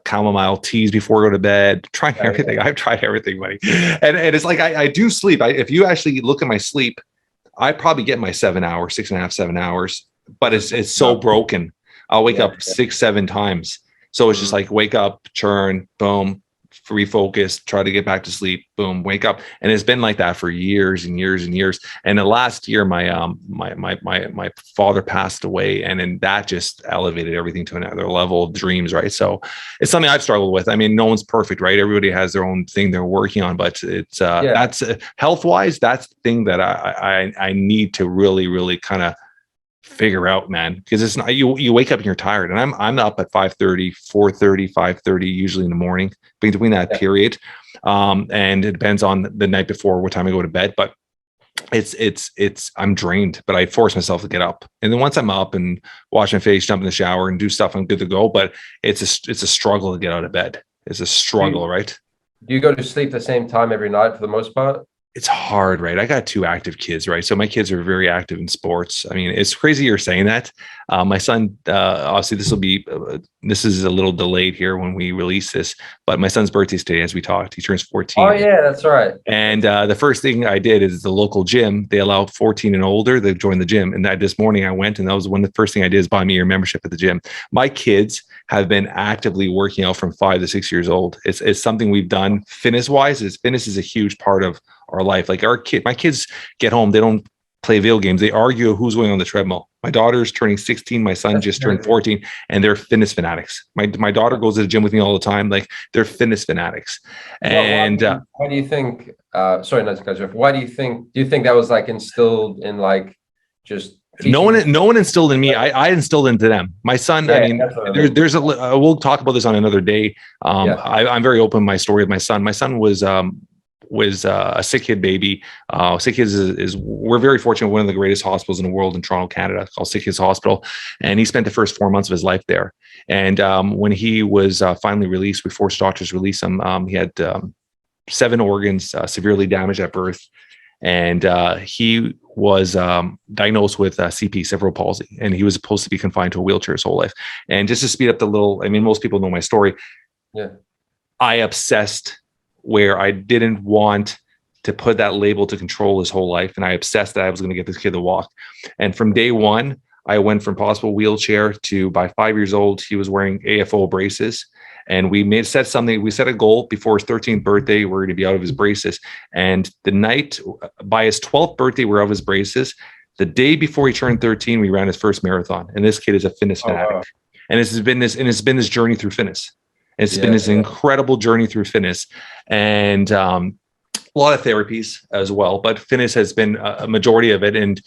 chamomile teas before I go to bed. Trying everything. Yeah. I've tried everything, buddy. And it's like I do sleep. If you actually look at my sleep, I probably get my 7 hours, 6.5, 7 hours. But it's so broken. I'll wake up 6, 7 times. So it's just like wake up, churn, boom, refocus, try to get back to sleep, boom, wake up. And it's been like that for years and years and years. And the last year, my father passed away, and then that just elevated everything to another level of dreams, right? So it's something I've struggled with. I mean, no one's perfect, right? Everybody has their own thing they're working on, but it's that's health wise, that's the thing that I need to really kind of figure out, man, because it's not, you wake up and you're tired, and I'm up at 5:30, 4:30, 5:30 usually in the morning, between that period, and it depends on the night before what time I go to bed, but it's I'm drained, but I force myself to get up, and then once I'm up and wash my face, jump in the shower and do stuff, I'm good to go. But it's a struggle to get out of bed. It's a struggle, right? Do you go to sleep the same time every night for the most part? It's hard, right? I got 2 active kids, right? So my kids are very active in sports. I mean, it's crazy you're saying that. My son, obviously this is a little delayed here when we release this, but my son's birthday's today as we talked. He turns 14. Oh yeah, that's right. And the first thing I did is the local gym, they allow 14 and older to join the gym. And this morning I went, and that was the first thing I did is buy me your membership at the gym. My kids have been actively working out from 5 to 6 years old. It's something we've done fitness wise. Fitness is a huge part of our life. Like my kids get home, they don't play video games. They argue who's going on the treadmill. My daughter's turning 16. My son just turned 14, and they're fitness fanatics. My daughter goes to the gym with me all the time. Like, they're fitness fanatics. And why do you think, sorry, not to cut you off. Why do you think that was like instilled in like just no one instilled in me. I instilled into them. My son, yeah, I mean, we'll talk about this on another day. I'm very open with my story with my son. My son was a sick kid baby. Sick Kids we're very fortunate. One of the greatest hospitals in the world in Toronto, Canada, called Sick Kids Hospital. And he spent the first 4 months of his life there. And when he was finally released, we forced doctors to release him. He had 7 organs severely damaged at birth. And he was diagnosed with CP, cerebral palsy, and he was supposed to be confined to a wheelchair his whole life. And just to speed up most people know my story. Yeah, I obsessed where I didn't want to put that label to control his whole life, and I obsessed that I was going to get this kid to walk. And from day one, I went from possible wheelchair to, by 5 years old, he was wearing AFO braces. And we set a goal before his 13th birthday, we're going to be out of his braces. And the night, by his 12th birthday, we're out of his braces. The day before he turned 13, we ran his first marathon. And this kid is a fitness fanatic. Wow. And it's been this journey through fitness. And it's been this incredible journey through fitness. And a lot of therapies as well, but fitness has been a majority of it. And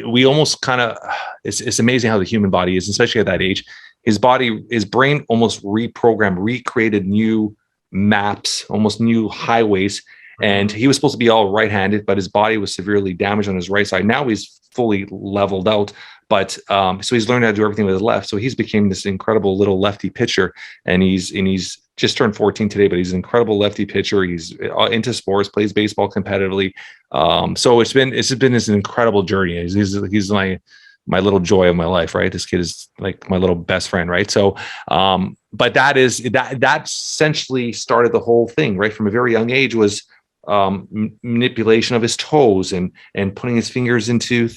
we almost kind of, it's amazing how the human body is, especially at that age. His brain almost recreated new maps, almost new highways. And he was supposed to be all right-handed, but his body was severely damaged on his right side. Now he's fully leveled out, but so he's learned how to do everything with his left. So he's became this incredible little lefty pitcher, and he's just turned 14 today, but he's an incredible lefty pitcher. He's into sports, plays baseball competitively. So it's been this incredible journey. He's my little joy of my life, right? This kid is like my little best friend, right? So, but that essentially started the whole thing, right? From a very young age was manipulation of his toes and putting his fingers into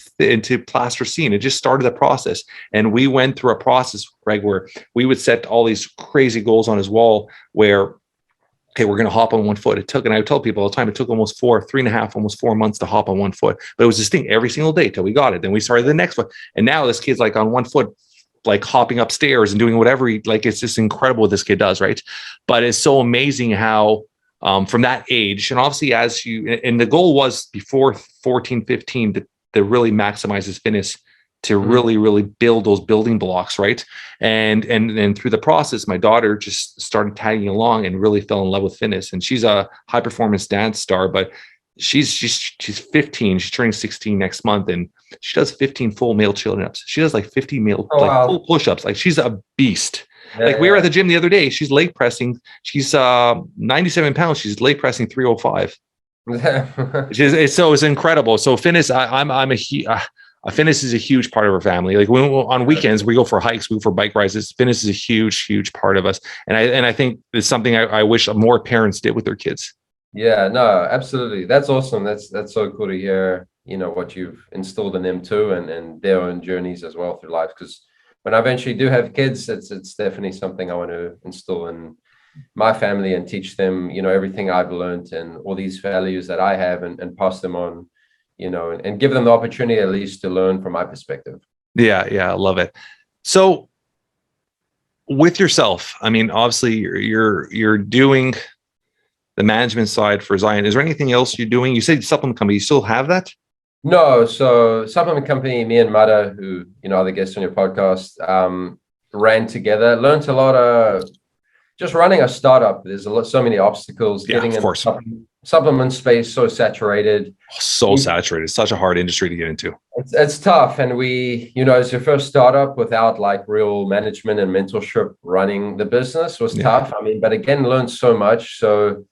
plasticine. It just started the process. And we went through a process, Greg, where we would set all these crazy goals on his wall where, okay, we're going to hop on one foot. And I would tell people all the time, it took almost 4 months to hop on one foot. But it was this thing every single day till we got it. Then we started the next foot. And now this kid's like on one foot, like hopping upstairs and doing whatever it's just incredible what this kid does, right? But it's so amazing how from that age, and obviously and the goal was before 14, 15 to really maximize his fitness, to really build those building blocks, right? And through the process, my daughter just started tagging along and really fell in love with fitness. And she's a high performance dance star, but she's 15. She's turning 16 next month, and she does 15 full male chin ups. She does like 50 full push ups. Like, she's a beast. Like we were at the gym the other day. She's leg pressing. She's 97 pounds. She's leg pressing 305. It's incredible. So fitness, fitness is a huge part of our family. Like on weekends, we go for hikes, we go for bike rides. Fitness is a huge part of us. And I think it's something I wish more parents did with their kids. Yeah, no, absolutely. That's awesome. That's so cool to hear, what you've instilled in them too, and their own journeys as well through life. Because when I eventually do have kids, it's definitely something I want to instill in my family and teach them, everything I've learned and all these values that I have and pass them on, and give them the opportunity at least to learn from my perspective. Yeah, I love it. So with yourself, I mean, obviously you're doing the management side for Zion. Is there anything else you're doing? You said supplement company, you still have that? No, so supplement company, me and Mada, who, are the guests on your podcast, ran together, learned a lot of just running a startup. There's so many obstacles, getting in the supplement space, so saturated. Saturated. Such a hard industry to get into. It's tough. And we, as your first startup without like real management and mentorship running the business was tough. I mean, but again, learned so much. So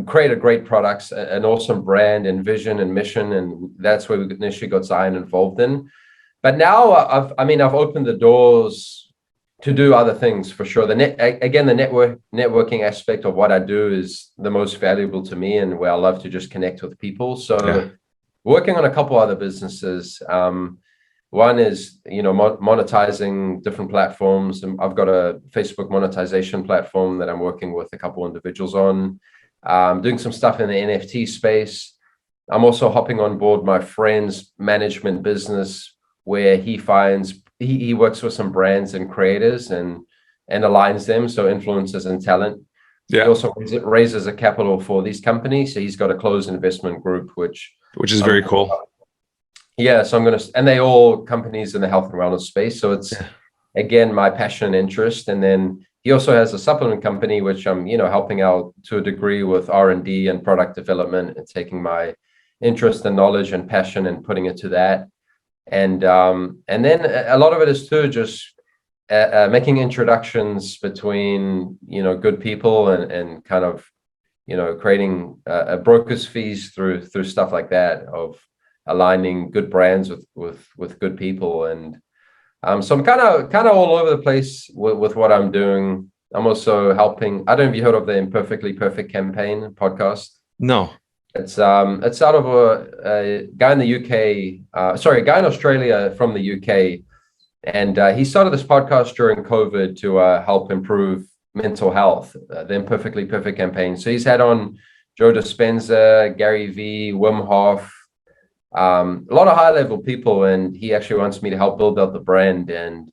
created great products, an awesome brand and vision and mission. And that's where we initially got Zion involved in. But now I've opened the doors to do other things for sure. The networking aspect of what I do is the most valuable to me, and where I love to just connect with people. So working on a couple other businesses. One is, monetizing different platforms. And I've got a Facebook monetization platform that I'm working with a couple individuals on, doing some stuff in the NFT space. I'm also hopping on board my friend's management business, where he works with some brands and creators and aligns them, so influencers and talent. He also raises a capital for these companies. So he's got a closed investment group, which is very cool. Yeah, so and they all companies in the health and wellness space. So it's again my passion and interest. And then he also has a supplement company, which I'm helping out to a degree with R&D and product development, and taking my interest and knowledge and passion and putting it to that. And then a lot of it is too just making introductions between good people and kind of creating broker's fees through stuff like that, of aligning good brands with good people. And so I'm kind of all over the place with what I'm doing. I'm also helping. I don't know if you heard of the Imperfectly Perfect campaign podcast. No. It's out of a guy in the UK, a guy in Australia from the UK. And he started this podcast during COVID to help improve mental health, the Imperfectly Perfect campaign. So he's had on Joe Dispenza, Gary Vee, Wim Hof, a lot of high level people. And he actually wants me to help build out the brand and,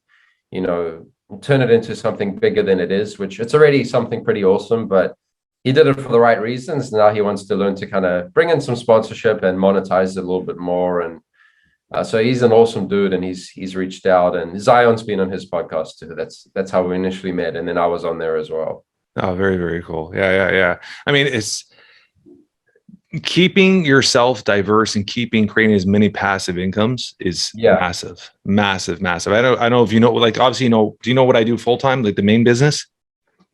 turn it into something bigger than it is, which it's already something pretty awesome, but he did it for the right reasons. Now he wants to learn to kind of bring in some sponsorship and monetize it a little bit more. And so he's an awesome dude, and he's reached out, and Zion's been on his podcast too. That's how we initially met. And then I was on there as well. Oh, very, very cool. Yeah. I mean, it's keeping yourself diverse and creating as many passive incomes is massive. I don't know if you know, like, obviously, do you know what I do full time, like the main business?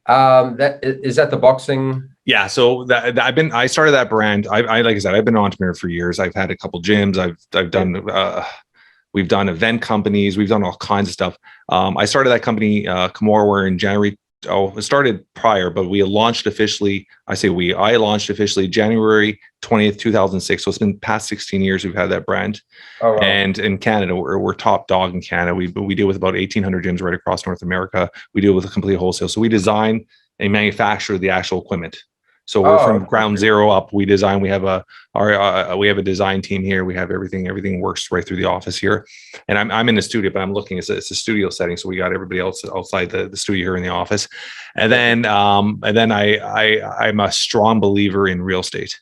That is that the boxing. Yeah. So I started that brand. I like I said, I've been an entrepreneur for years. I've had a couple gyms. I've done, we've done event companies. We've done all kinds of stuff. I started that company, Camorware, in January. It started prior, but we launched officially. I launched officially January 20th, 2006. So it's been past 16 years we've had that brand. Oh, wow. And in Canada, we're top dog in Canada. We deal with about 1,800 gyms right across North America. We deal with a complete wholesale. So we design and manufacture the actual equipment. So we're from ground zero up. We design. We have a design team here. We have everything. Everything works right through the office here. And I'm in the studio, but I'm looking. It's a studio setting, so we got everybody else outside the studio here in the office. And then I'm a strong believer in real estate.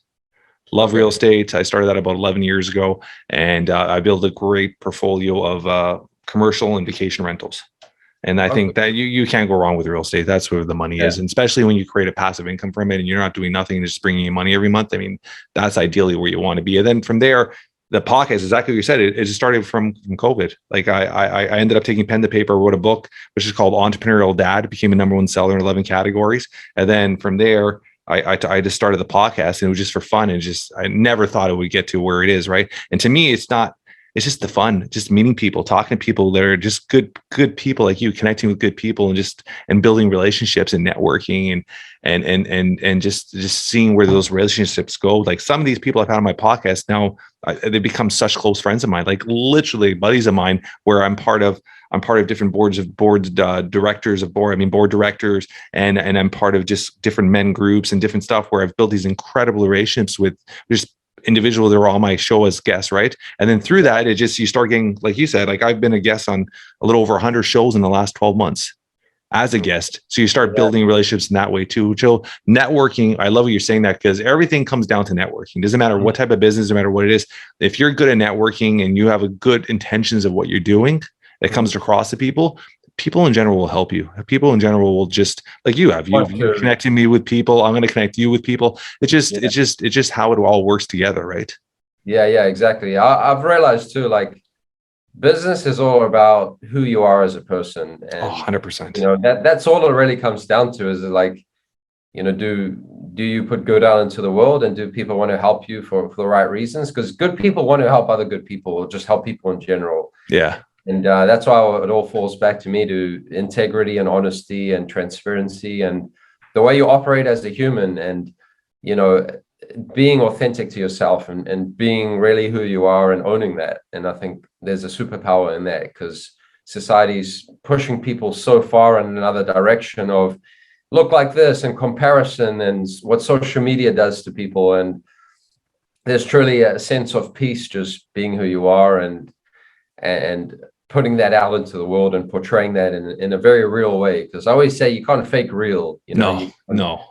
Love real estate. I started that about 11 years ago, and I built a great portfolio of commercial and vacation rentals. And I think that you can't go wrong with real estate. That's where the money is. And especially when you create a passive income from it and you're not doing nothing, just bringing you money every month. I mean, that's ideally where you want to be. And then from there, the podcast is exactly what you said. It just started from COVID. Like I ended up taking pen to paper, wrote a book, which is called Entrepreneurial Dad. It became a #1 seller in 11 categories. And then from there, I just started the podcast, and it was just for fun. And just, I never thought it would get to where it is. Right. And to me, it's just the fun, just meeting people, talking to people that are just good people like you, connecting with good people, and building relationships and networking and just seeing where those relationships go. Like some of these people I've had on my podcast now, they become such close friends of mine, like literally buddies of mine, where I'm part of different board directors, and I'm part of just different men groups and different stuff, where I've built these incredible relationships with just individuals that are on my show as guests, right? And then through that, you start getting, like you said, like I've been a guest on a little over 100 shows in the last 12 months as a guest. So you start building relationships in that way too. So networking, I love what you're saying that, because everything comes down to networking. Doesn't matter what type of business, no matter what it is. If you're good at networking and you have a good intentions of what you're doing, that comes across to people in general will help you. People in general will just, like you're connecting me with people. I'm going to connect you with people. It's just how it all works together. Right. Yeah, exactly. I've realized too, like business is all about who you are as a person. And 100%. You know, that's all it really comes down to, is like, you know, do you put good out into the world, and do people want to help you for the right reasons? Because good people want to help other good people, or just help people in general. Yeah. And that's why it all falls back to me, to integrity and honesty and transparency and the way you operate as a human, and, you know, being authentic to yourself and being really who you are and owning that. And I think there's a superpower in that, because society's pushing people so far in another direction of look like this and comparison and what social media does to people. And there's truly a sense of peace just being who you are and putting that out into the world and portraying that in a very real way. Because I always say you can't fake real. You know, no.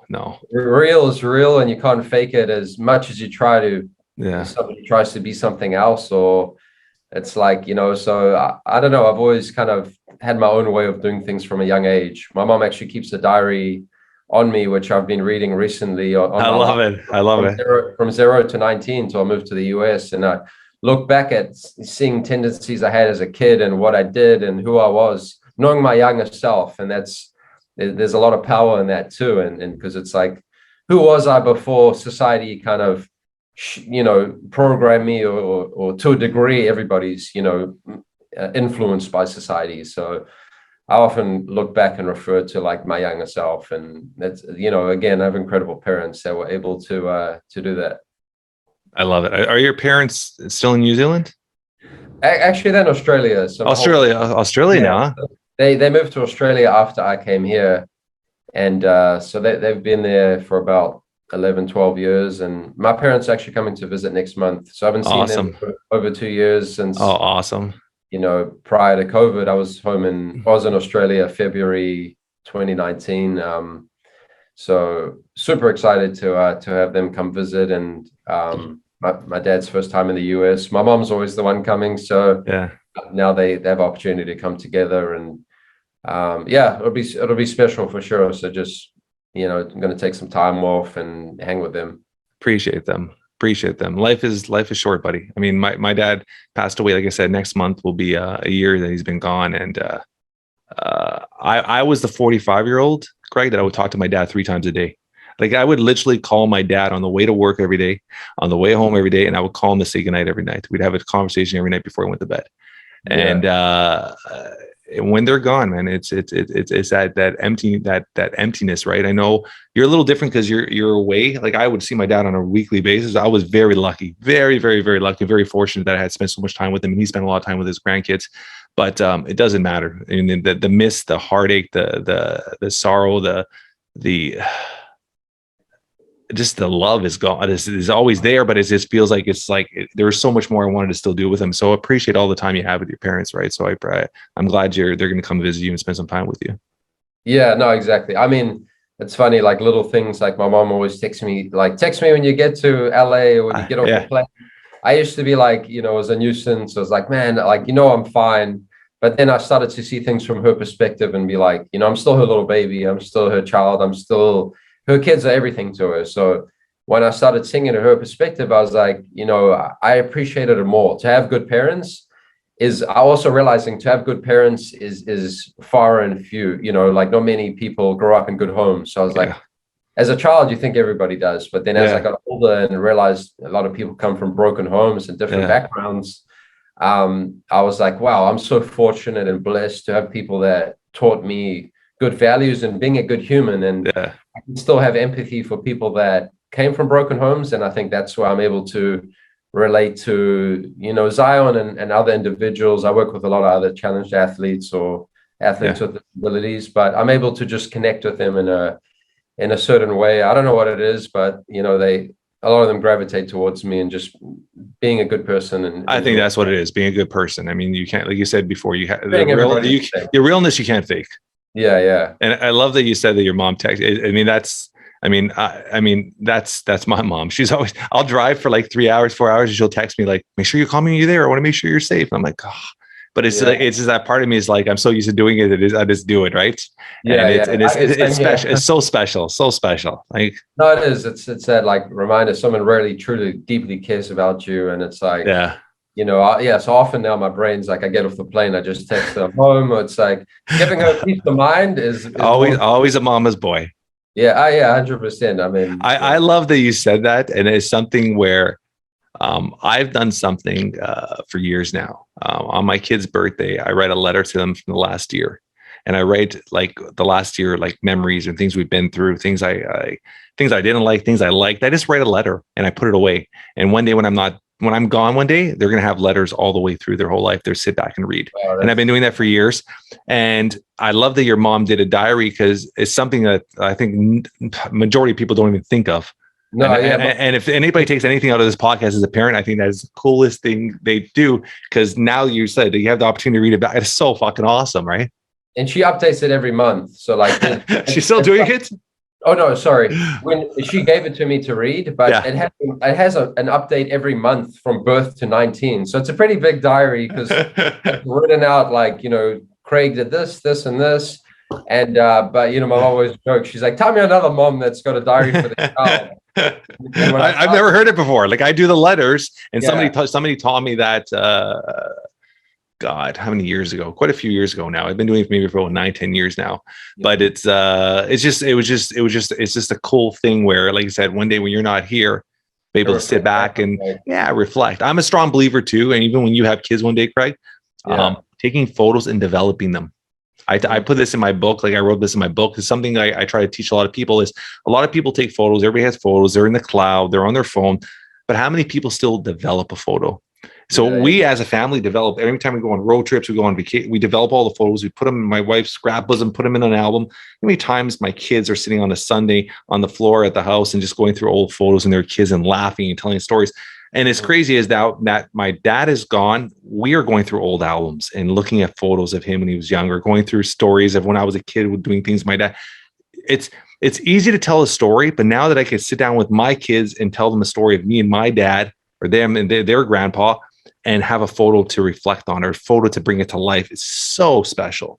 Real is real, and you can't fake it as much as you try to. Yeah. Somebody tries to be something else, or it's like, you know. So I don't know. I've always kind of had my own way of doing things from a young age. My mom actually keeps a diary on me, which I've been reading recently. I love it. From 0 to 19 till I moved to the US, and I look back at seeing tendencies I had as a kid and what I did and who I was, knowing my younger self. And there's a lot of power in that too. And because it's like, who was I before society kind of, you know, programmed me, or to a degree, everybody's, you know, influenced by society. So I often look back and refer to like my younger self. And that's, you know, again, I have incredible parents that were able to do that. I love it. Are your parents still in New Zealand? Actually, they're in Australia. So Australia now. Huh? They moved to Australia after I came here. And so they've been there for about 11, 12 years. And my parents are actually coming to visit next month. So I haven't seen them for over 2 years since. Oh, awesome. You know, prior to COVID, I was in Australia, February 2019. So super excited to have them come visit. And my dad's first time in the US. My mom's always the one coming. So yeah, now they have opportunity to come together, and it'll be special for sure. So just, you know, I'm going to take some time off and hang with them. Appreciate them. Life is short, buddy. I mean, my dad passed away, like I said, next month will be a year that he's been gone. And I was the 45-year-old, Craig, that I would talk to my dad 3 times a day. Like I would literally call my dad on the way to work every day, on the way home every day, and I would call him to say goodnight every night. We'd have a conversation every night before he went to bed. Yeah. And when they're gone, man, it's that emptiness, right? I know you're a little different because you're away. Like I would see my dad on a weekly basis. I was very lucky, very, very, very lucky, very fortunate that I had spent so much time with him, and he spent a lot of time with his grandkids. But it doesn't matter. I mean, the miss, the heartache, the sorrow, the just the love is gone. Is always there, but it just feels like there's so much more I wanted to still do with them. So appreciate all the time you have with your parents, right? So I'm glad they're going to come visit you and spend some time with you. Yeah, no, exactly. I mean, it's funny, like little things, like my mom always texts me when you get to LA or when you get off the plane. I used to be like, you know, it was a nuisance. I was like, man, like, you know, I'm fine. But then I started to see things from her perspective and be like, you know, I'm still her little baby. I'm still her child. Her kids are everything to her. So when I started seeing it in her perspective, I was like, I appreciated it more. To have good parents is, I also realizing to have good parents is far and few, like not many people grow up in good homes. So I was like, as a child, you think everybody does. But then as I got older and realized a lot of people come from broken homes and different backgrounds, I was like, wow, I'm so fortunate and blessed to have people that taught me good values and being a good human. And I can still have empathy for people that came from broken homes. And I think that's why I'm able to relate to, Zion and other individuals. I work with a lot of other challenged athletes or athletes with disabilities, but I'm able to just connect with them in a certain way. I don't know what it is, but a lot of them gravitate towards me and just being a good person. And I think that's what it is, being a good person. I mean, you can't, like you said before, your realness you can't fake. Yeah. And I love that you said that your mom texted. I mean, that's my mom. She's always, I'll drive for like 3 hours, 4 hours, and she'll text me like, make sure you call me when you're there. I want to make sure you're safe. And I'm like, oh. But it's like, it's just that part of me is like, I'm so used to doing it. I just do it. Right. It's special. It's so special. Like, no, it is. It's that like reminder, someone really truly deeply cares about you. And it's like, so often now my brain's like, I get off the plane, I just text them home. Or it's like giving her peace of mind is always a mama's boy. Yeah. 100%. I mean, I love that you said that. And it's something where I've done something for years now. On my kid's birthday, I write a letter to them from the last year, and I write like the last year, like memories and things we've been through, things I didn't like, things I liked. I just write a letter and I put it away. And one day when I'm gone one day, they're going to have letters all the way through their whole life. They'll sit back and read. Wow, and I've been doing that for years. And I love that your mom did a diary, because it's something that I think majority of people don't even think of. And if anybody takes anything out of this podcast as a parent, I think that is the coolest thing they do, because now you said that you have the opportunity to read it back. It's so fucking awesome, right? And she updates it every month. So like, she's still doing it? Oh no, sorry. When she gave it to me to read, but it has an update every month from birth to 19. So it's a pretty big diary, because I've written out like, Craig did this, and this. And but my mom always jokes. She's like, tell me another mom that's got a diary for the child. I've never heard it before. Like, I do the letters, and somebody taught me that. God, how many years ago? Quite a few years ago now. I've been doing it maybe for about 9-10 years now. But it's just a cool thing where, like I said, one day when you're not here, be able to sit back and reflect. I'm a strong believer too. And even when you have kids one day, Craig, taking photos and developing them. I put this in my book, like I wrote this in my book. It's something I try to teach a lot of people. Is a lot of people take photos. Everybody has photos. They're in the cloud. They're on their phone. But how many people still develop a photo? So we as a family develop. Every time we go on road trips, we go on vacation, we develop all the photos. We put them in my wife's scrapbooks, put them in an album. How many times my kids are sitting on a Sunday on the floor at the house and just going through old photos and their kids and laughing and telling stories. And as crazy as now that my dad is gone, we are going through old albums and looking at photos of him when he was younger, going through stories of when I was a kid with doing things with my dad. It's easy to tell a story, but now that I can sit down with my kids and tell them a story of me and my dad, or them and their grandpa, and have a photo to reflect on, or a photo to bring it to life, it's so special.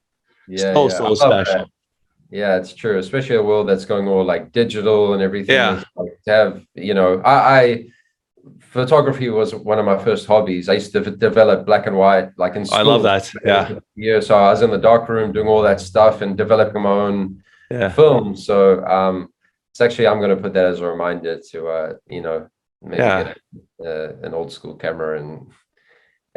So special. That. Yeah, it's true. Especially a world that's going all like digital and everything. Yeah. Like, to have, I photography was one of my first hobbies. I used to develop black and white, like in school. I love that. Yeah. Yeah. So I was in the dark room doing all that stuff and developing my own film. So it's actually, I'm going to put that as a reminder to, maybe get an old school camera and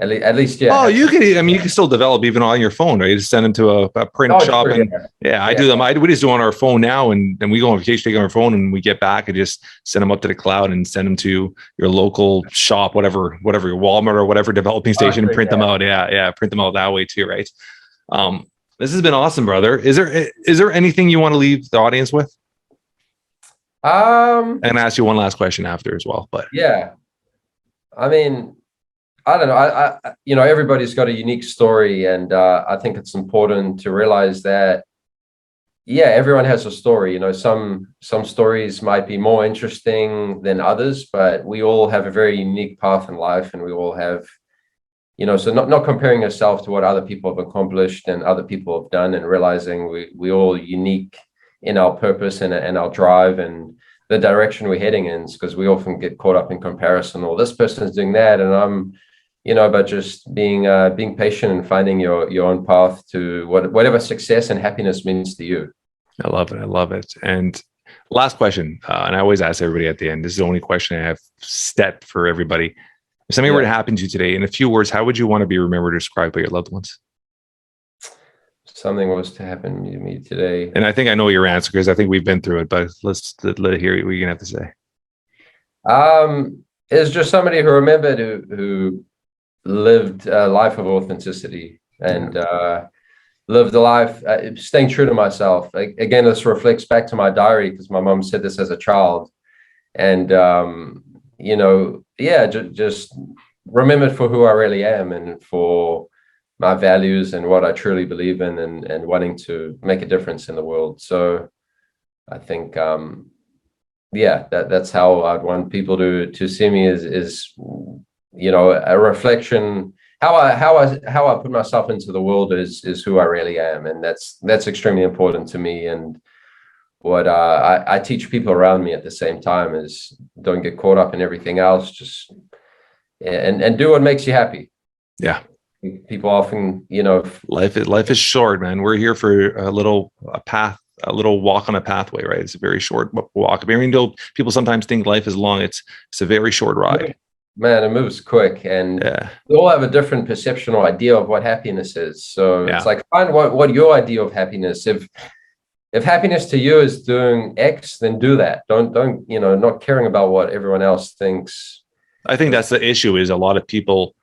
at least. Oh, you can still develop even on your phone, right? You just send them to a print shop. True, I do them. We just do on our phone now, and we go on vacation, take on our phone, and we get back and just send them up to the cloud and send them to your local shop, whatever your Walmart or whatever developing station, and print them out. Print them out that way too, right? This has been awesome, brother. Is there anything you want to leave the audience with? And ask you one last question after as well, but I mean, I don't know. Everybody's got a unique story, and I think it's important to realize that, everyone has a story. Some stories might be more interesting than others, but we all have a very unique path in life, and we all have, so not comparing yourself to what other people have accomplished and other people have done, and realizing we all unique in our purpose and our drive and the direction we're heading in, because we often get caught up in comparison, or this person's doing that and I'm, but just being patient and finding your own path to whatever success and happiness means to you. I love it. I love it. And last question, and I always ask everybody at the end, this is the only question I have set for everybody. If something were to happen to you today, in a few words, how would you want to be remembered or described by your loved ones? Something was to happen to me today. And I think I know your answer because I think we've been through it, but let's let it hear what you're going to have to say. It's just somebody who remembered who lived a life of authenticity and lived a life staying true to myself. Again, this reflects back to my diary because my mom said this as a child, and just remembered for who I really am and for my values and what I truly believe in, and wanting to make a difference in the world. So I think that's how I'd want people to see me, is a reflection. How I put myself into the world is who I really am, and that's extremely important to me. And what I teach people around me at the same time is don't get caught up in everything else. Just and do what makes you happy. Yeah. People often, life is short, man. We're here for a little walk on a pathway, right? It's a very short walk. I mean, though people sometimes think life is long, it's a very short ride. Man, it moves quick, and we all have a different perception or idea of what happiness is. So it's like, find what your idea of happiness. If happiness to you is doing X, then do that. Don't not caring about what everyone else thinks. I think that's the issue, is a lot of people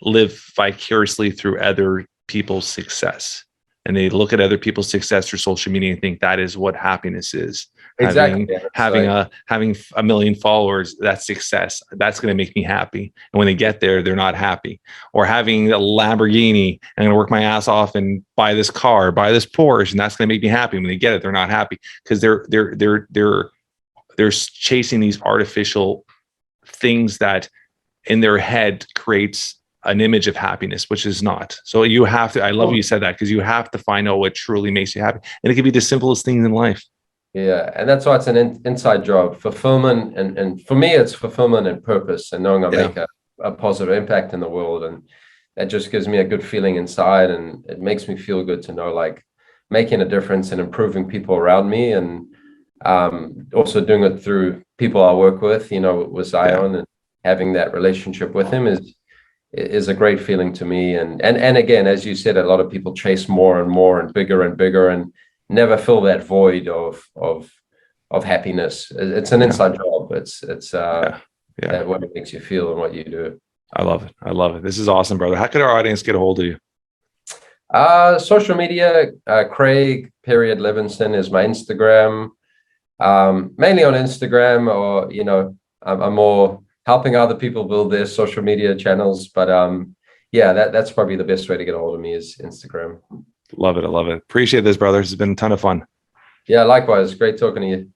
live vicariously through other people's success, and they look at other people's success through social media and think that is what happiness is. Exactly. Having a million followers, that's success. That's going to make me happy. And when they get there, they're not happy. Or having a Lamborghini, I'm going to work my ass off and buy this car, buy this Porsche, and that's going to make me happy. When they get it, they're not happy because they're chasing these artificial things that in their head creates an image of happiness, which is not. So you have to, I love you said that, because you have to find out what truly makes you happy. And it can be the simplest things in life. Yeah. And that's why it's an inside job, fulfillment. And for me, it's fulfillment and purpose, and knowing I make a positive impact in the world. And that just gives me a good feeling inside. And it makes me feel good to know, like, making a difference and improving people around me. And also doing it through people I work with, with Zion, and having that relationship with him is a great feeling to me. And again, as you said, a lot of people chase more and more and bigger and never fill that void of happiness. It's an inside job. It's what it makes you feel and what you do. I love it. This is awesome, brother. How could our audience get a hold of you? Social media, Craig Levinson is my Instagram. Mainly on Instagram, or I'm more helping other people build their social media channels. But that's probably the best way to get a hold of me, is Instagram. Love it. I love it. Appreciate this, brother. It's been a ton of fun. Yeah, likewise. Great talking to you.